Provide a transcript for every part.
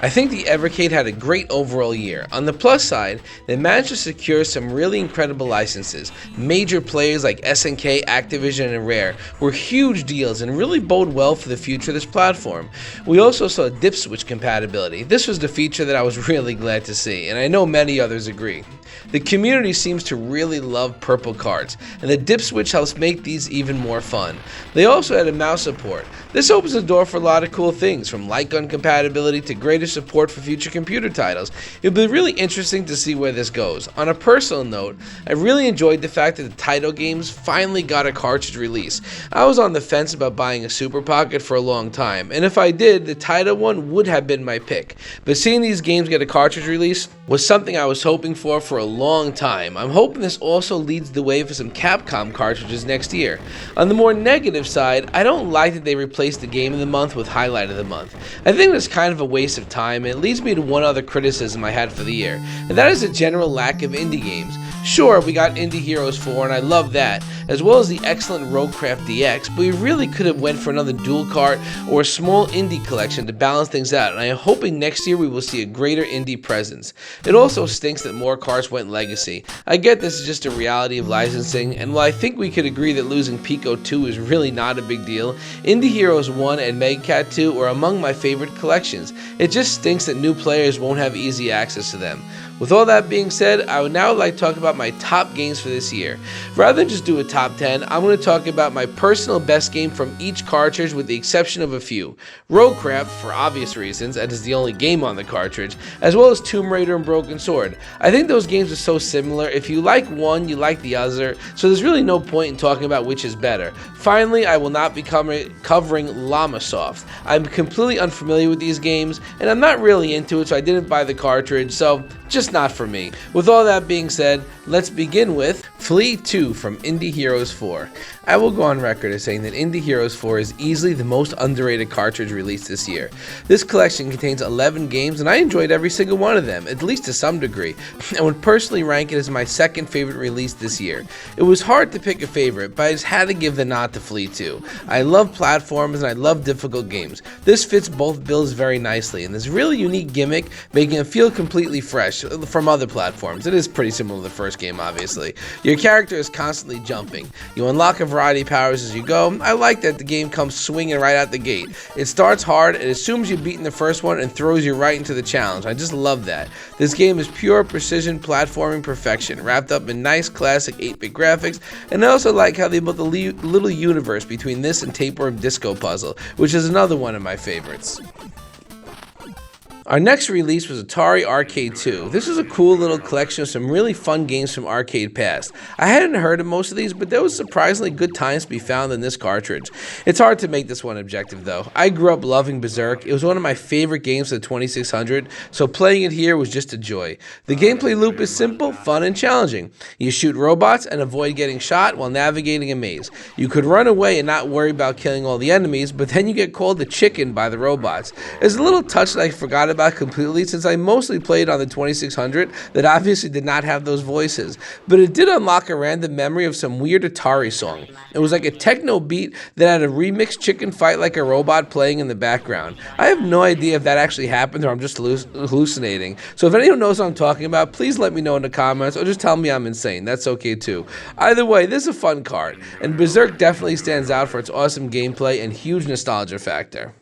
I think the Evercade had a great overall year. On the plus side, they managed to secure some really incredible licenses. Major players like SNK, Activision, and Rare were huge deals and really bode well for the future of this platform. We also saw dip switch compatibility. This was the feature that I was really glad to see, and I know many others agree. The community seems to really love purple cards, and the dip switch helps make these even more fun. They also had a mouse support. This opens the door for a lot of cool things, from light gun compatibility to greater support for future computer titles. It'll be really interesting to see where this goes. On a personal note, I really enjoyed the fact that the title games finally got a cartridge release. I was on the fence about buying a Super Pocket for a long time, and if I did, the title one would have been my pick. But seeing these games get a cartridge release was something I was hoping for a long time. I'm hoping this also leads the way for some Capcom cartridges next year. On the more negative side, I don't like that they replaced the Game of the Month with Highlight of the Month. I think that's kind of a waste of time, and it leads me to one other criticism I had for the year, and that is the general lack of indie games. Sure, we got Indie Heroes 4, and I love that, as well as the excellent Roguecraft DX, but we really could have went for another dual cart or a small indie collection to balance things out, and I am hoping next year we will see a greater indie presence. It also stinks that more carts went legacy. I get this is just a reality of licensing, and while I think we could agree that losing Pico 2 is really not a big deal, Indie Heroes 1 and Megacat 2 are among my favorite collections. It just stinks that new players won't have easy access to them. With all that being said, I would now like to talk about my top games for this year. Rather than just do a top 10, I'm going to talk about my personal best game from each cartridge with the exception of a few. Roguecraft, for obvious reasons, as it's the only game on the cartridge, as well as Tomb Raider and Broken Sword. I think those games are so similar, if you like one, you like the other, so there's really no point in talking about which is better. Finally, I will not be covering Llamasoft. I'm completely unfamiliar with these games, and I'm not really into it, so I didn't buy the cartridge, so just not for me. With all that being said, let's begin with Flea 2 from Indie Heroes 4. I will go on record as saying that Indie Heroes 4 is easily the most underrated cartridge released this year. This collection contains 11 games, and I enjoyed every single one of them, at least to some degree, and would personally rank it as my second favorite release this year. It was hard to pick a favorite, but I just had to give the nod to Flea 2. I love platforms and I love difficult games. This fits both bills very nicely, and this really unique gimmick making it feel completely fresh from other platforms. It is pretty similar to the first game, obviously. Your character is constantly jumping. You unlock a variety of powers as you go. I like that the game comes swinging right out the gate. It starts hard and assumes you've beaten the first one and throws you right into the challenge. I just love that. This game is pure precision platforming perfection, wrapped up in nice classic 8-bit graphics, and I also like how they built a little universe between this and Tapeworm Disco Puzzle, which is another one of my favorites. Our next release was Atari Arcade 2. This was a cool little collection of some really fun games from Arcade Past. I hadn't heard of most of these, but there was surprisingly good times to be found in this cartridge. It's hard to make this one objective though. I grew up loving Berserk. It was one of my favorite games of the 2600, so playing it here was just a joy. The gameplay loop is simple, fun, and challenging. You shoot robots and avoid getting shot while navigating a maze. You could run away and not worry about killing all the enemies, but then you get called the chicken by the robots. There's a little touch that I forgot about completely, since I mostly played on the 2600 that obviously did not have those voices, but it did unlock a random memory of some weird Atari song. It was like a techno beat that had a remixed chicken fight like a robot playing in the background. I have no idea if that actually happened or I'm just hallucinating, so if anyone knows what I'm talking about, please let me know in the comments or just tell me I'm insane. That's okay too. Either way, this is a fun card, and Berserk definitely stands out for its awesome gameplay and huge nostalgia factor.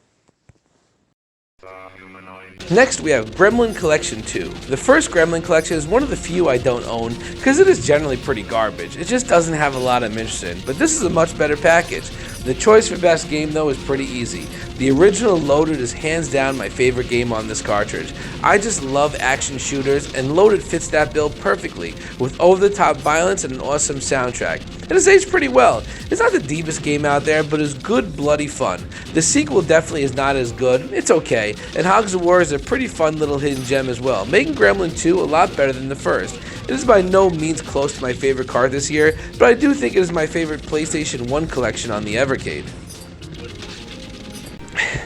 Next, we have Gremlin Collection 2. The first Gremlin Collection is one of the few I don't own because it is generally pretty garbage. It just doesn't have a lot I'm interested in, but this is a much better package. The choice for best game though is pretty easy. The original Loaded is hands down my favorite game on this cartridge. I just love action shooters, and Loaded fits that bill perfectly, with over-the-top violence and an awesome soundtrack. It has aged pretty well. It's not the deepest game out there, but is good bloody fun. The sequel definitely is not as good. It's okay, and Hogs of War is a pretty fun little hidden gem as well, making Gremlin 2 a lot better than the first. It is by no means close to my favorite card this year, but I do think it is my favorite PlayStation 1 collection on the Evercade.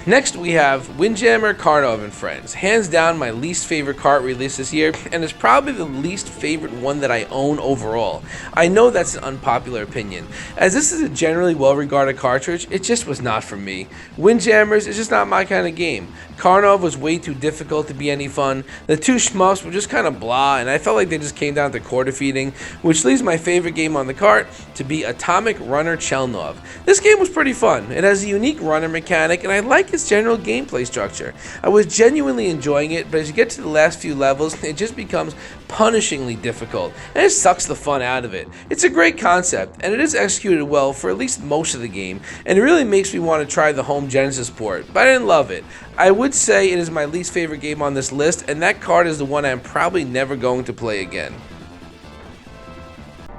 Next we have Windjammer Carnov and Friends. Hands down my least favorite cart release this year, and is probably the least favorite one that I own overall. I know that's an unpopular opinion. As this is a generally well regarded cartridge, it just was not for me. Windjammers is just not my kind of game. Karnov was way too difficult to be any fun. The two shmups were just kind of blah, and I felt like they just came down to core defeating, which leaves my favorite game on the cart to be Atomic Runner Chelnov. This game was pretty fun. It has a unique runner mechanic, and I like its general gameplay structure. I was genuinely enjoying it, but as you get to the last few levels, it just becomes punishingly difficult, and it sucks the fun out of it. It's a great concept, and it is executed well for at least most of the game, and it really makes me want to try the home Genesis port, but I didn't love it. I would say it is my least favorite game on this list, and that card is the one I'm probably never going to play again.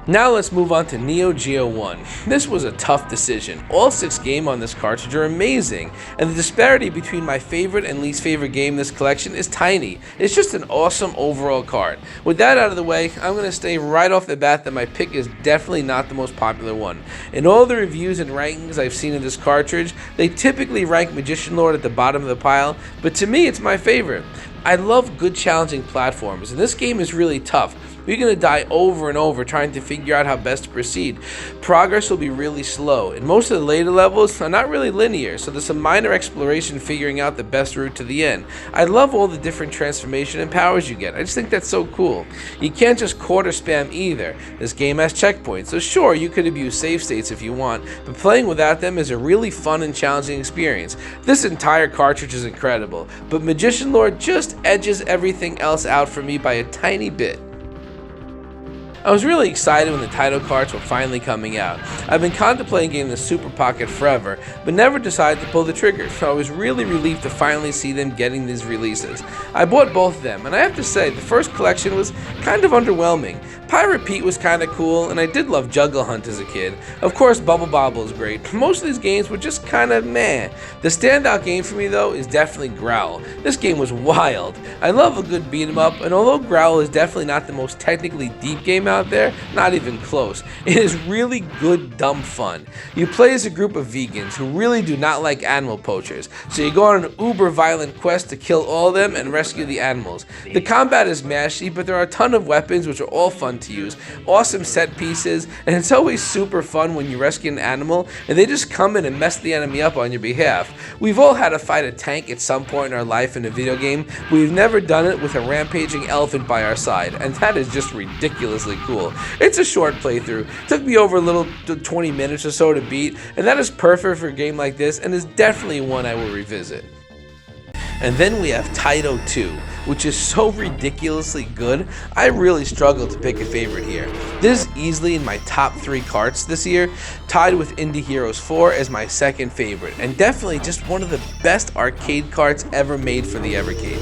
Now let's move on to Neo Geo 1. This was a tough decision. All 6 games on this cartridge are amazing, and the disparity between my favorite and least favorite game in this collection is tiny. It's just an awesome overall card. With that out of the way, I'm going to say right off the bat that my pick is definitely not the most popular one. In all the reviews and rankings I've seen of this cartridge, they typically rank Magician Lord at the bottom of the pile, but to me it's my favorite. I love good challenging platforms, and this game is really tough. You're going to die over and over trying to figure out how best to proceed. Progress will be really slow, and most of the later levels are not really linear, so there's some minor exploration figuring out the best route to the end. I love all the different transformation and powers you get. I just think that's so cool. You can't just quarter spam either. This game has checkpoints, so sure, you could abuse save states if you want, but playing without them is a really fun and challenging experience. This entire cartridge is incredible, but Magician Lord just edges everything else out for me by a tiny bit. I was really excited when the title cards were finally coming out. I've been contemplating getting the Super Pocket forever, but never decided to pull the trigger, so I was really relieved to finally see them getting these releases. I bought both of them, and I have to say, the first collection was kind of underwhelming. Pirate Pete was kind of cool, and I did love Juggle Hunt as a kid. Of course, Bubble Bobble is great. Most of these games were just kind of meh. The standout game for me, though, is definitely Growl. This game was wild. I love a good beat 'em up, and although Growl is definitely not the most technically deep game out there, not even close, it is really good dumb fun. You play as a group of vegans who really do not like animal poachers, so you go on an uber violent quest to kill all of them and rescue the animals. The combat is mashy, but there are a ton of weapons which are all fun to use, awesome set pieces, and it's always super fun when you rescue an animal and they just come in and mess the enemy up on your behalf. We've all had to fight a tank at some point in our life in a video game, but we've never done it with a rampaging elephant by our side, and that is just ridiculously cool. It's a short playthrough, took me over a little 20 minutes or so to beat, and that is perfect for a game like this and is definitely one I will revisit. And then we have Taito 2, which is so ridiculously good, I really struggled to pick a favorite here. This is easily in my top 3 carts this year, tied with Indie Heroes 4 as my second favorite, and definitely just one of the best arcade carts ever made for the Evercade.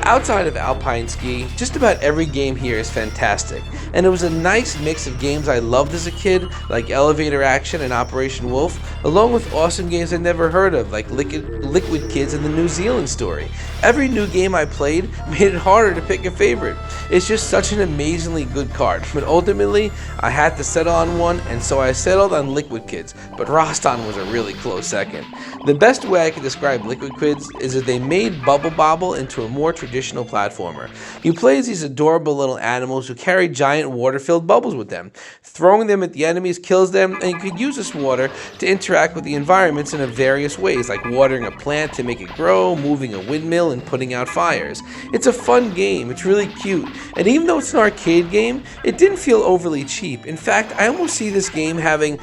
Outside of Alpine Ski, just about every game here is fantastic, and it was a nice mix of games I loved as a kid, like Elevator Action and Operation Wolf, along with awesome games I'd never heard of, like Liquid Kids and the New Zealand Story. Every new game I played made it harder to pick a favorite. It's just such an amazingly good card, but ultimately, I had to settle on one, and so I settled on Liquid Kids, but Roston was a really close second. The best way I can describe Liquid Kids is that they made Bubble Bobble into a more traditional platformer. You play as these adorable little animals who carry giant water-filled bubbles with them. Throwing them at the enemies kills them, and you could use this water to interact with the environments in various ways, like watering a plant to make it grow, moving a windmill, and putting out fires. It's a fun game, it's really cute, and even though it's an arcade game, it didn't feel overly cheap. In fact, I almost see this game having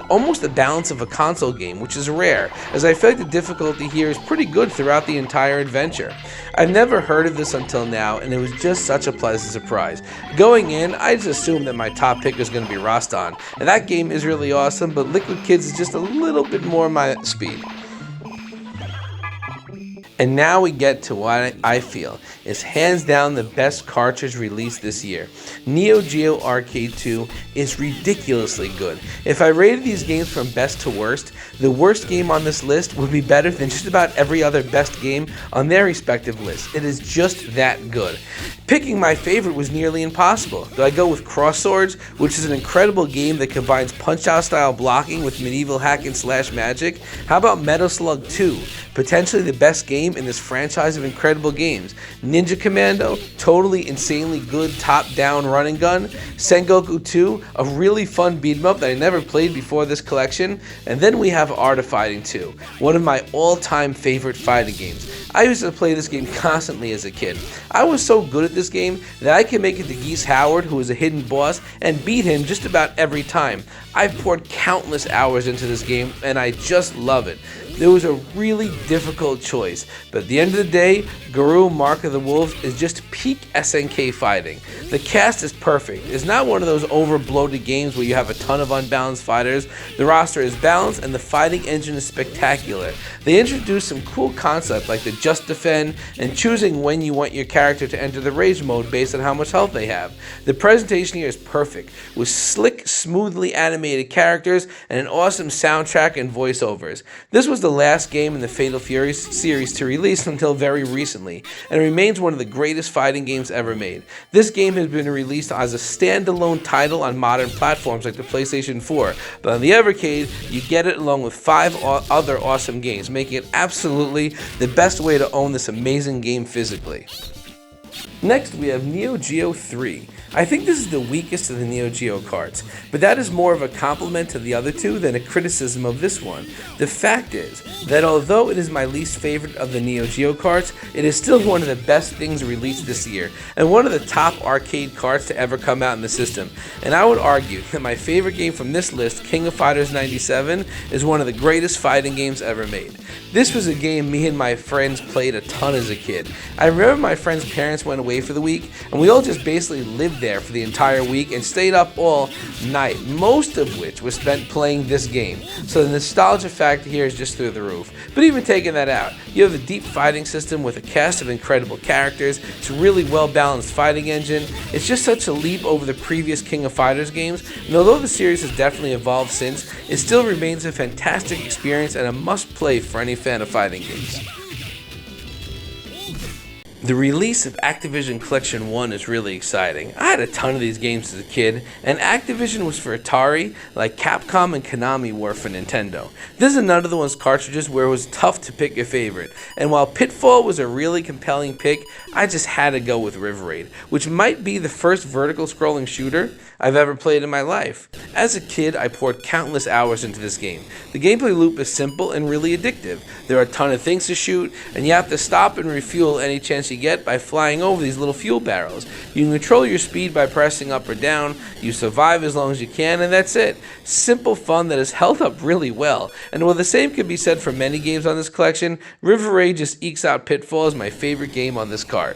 almost the balance of a console game, which is rare, as I feel like the difficulty here is pretty good throughout the entire adventure. I've never heard of this until now, and it was just such a pleasant surprise. Going in, I just assumed that my top pick was going to be Roston, and that game is really awesome, but Liquid Kids is just a little bit more my speed. And now we get to what I feel is hands down the best cartridge released this year. Neo Geo Arcade 2 is ridiculously good. If I rated these games from best to worst, the worst game on this list would be better than just about every other best game on their respective list. It is just that good. Picking my favorite was nearly impossible. Do I go with Cross Swords, which is an incredible game that combines Punch-Out style blocking with medieval hack and slash magic? How about Metal Slug 2, potentially the best game game in this franchise of incredible games. Ninja Commando, totally insanely good top-down run and gun. Sengoku 2, a really fun beat 'em up that I never played before this collection. And then we have Art of Fighting 2, one of my all-time favorite fighting games. I used to play this game constantly as a kid. I was so good at this game that I could make it to Geese Howard, who was a hidden boss, and beat him just about every time. I've poured countless hours into this game, and I just love it. It was a really difficult choice, but at the end of the day, Guru Mark of the Wolves is just peak SNK fighting. The cast is perfect. It's not one of those over-bloated games where you have a ton of unbalanced fighters. The roster is balanced and the fighting engine is spectacular. They introduced some cool concepts like the Just Defend and choosing when you want your character to enter the Rage mode based on how much health they have. The presentation here is perfect, with slick, smoothly animated characters and an awesome soundtrack and voiceovers. This was the last game in the Fatal Fury series to release until very recently, and it remains one of the greatest fighting games ever made. This game has been released as a standalone title on modern platforms like the PlayStation 4, but on the Evercade, you get it along with 5 other awesome games, making it absolutely the best way to own this amazing game physically. Next, we have Neo Geo 3. I think this is the weakest of the Neo Geo carts, but that is more of a compliment to the other two than a criticism of this one. The fact is that although it is my least favorite of the Neo Geo carts, it is still one of the best things released this year, and one of the top arcade carts to ever come out in the system. And I would argue that my favorite game from this list, King of Fighters 97, is one of the greatest fighting games ever made. This was a game me and my friends played a ton as a kid. I remember my friend's parents went away for the week, and we all just basically lived there for the entire week and stayed up all night, most of which was spent playing this game. So the nostalgia factor here is just through the roof. But even taking that out, you have a deep fighting system with a cast of incredible characters. It's a really well-balanced fighting engine. It's just such a leap over the previous King of Fighters games, and although the series has definitely evolved since, it still remains a fantastic experience and a must-play for any fan of fighting games. The release of Activision Collection 1 is really exciting. I had a ton of these games as a kid, and Activision was for Atari, like Capcom and Konami were for Nintendo. This is another of those cartridges where it was tough to pick your favorite, and while Pitfall was a really compelling pick, I just had to go with River Raid, which might be the first vertical scrolling shooter I've ever played in my life. As a kid, I poured countless hours into this game. The gameplay loop is simple and really addictive. There are a ton of things to shoot, and you have to stop and refuel any chance you get by flying over these little fuel barrels. You can control your speed by pressing up or down, you survive as long as you can, and that's it. Simple fun that has held up really well. And while the same could be said for many games on this collection, River Raid just ekes out Pitfall as my favorite game on this card.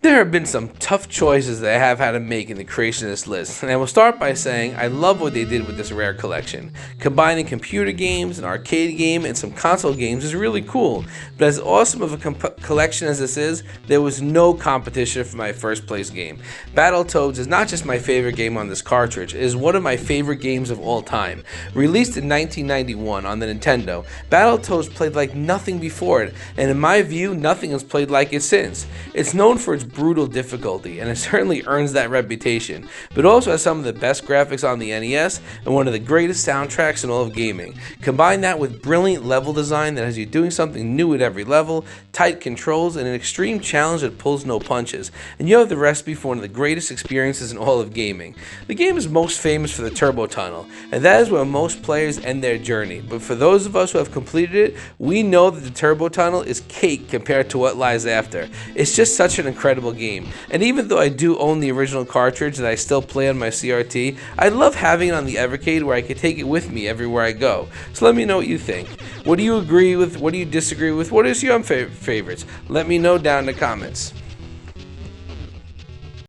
There have been some tough choices that I have had to make in the creation of this list, and I will start by saying I love what they did with this rare collection. Combining computer games, an arcade game, and some console games is really cool, but as awesome of a collection as this is, there was no competition for my first place game. Battletoads is not just my favorite game on this cartridge, it is one of my favorite games of all time. Released in 1991 on the Nintendo, Battletoads played like nothing before it, and in my view, nothing has played like it since. It's known for its brutal difficulty, and it certainly earns that reputation, but also has some of the best graphics on the NES and one of the greatest soundtracks in all of gaming. Combine that with brilliant level design that has you doing something new at every level, tight controls, and an extreme challenge that pulls no punches, and you have the recipe for one of the greatest experiences in all of gaming. The game is most famous for the Turbo Tunnel, and that is where most players end their journey, but for those of us who have completed it, we know that the Turbo Tunnel is cake compared to what lies after. It's just such an incredible game, and even though I do own the original cartridge that I still play on my CRT, I love having it on the Evercade where I can take it with me everywhere I go. So let me know what you think. What do you agree with? What do you disagree with? What is your favorites? Let me know down in the comments.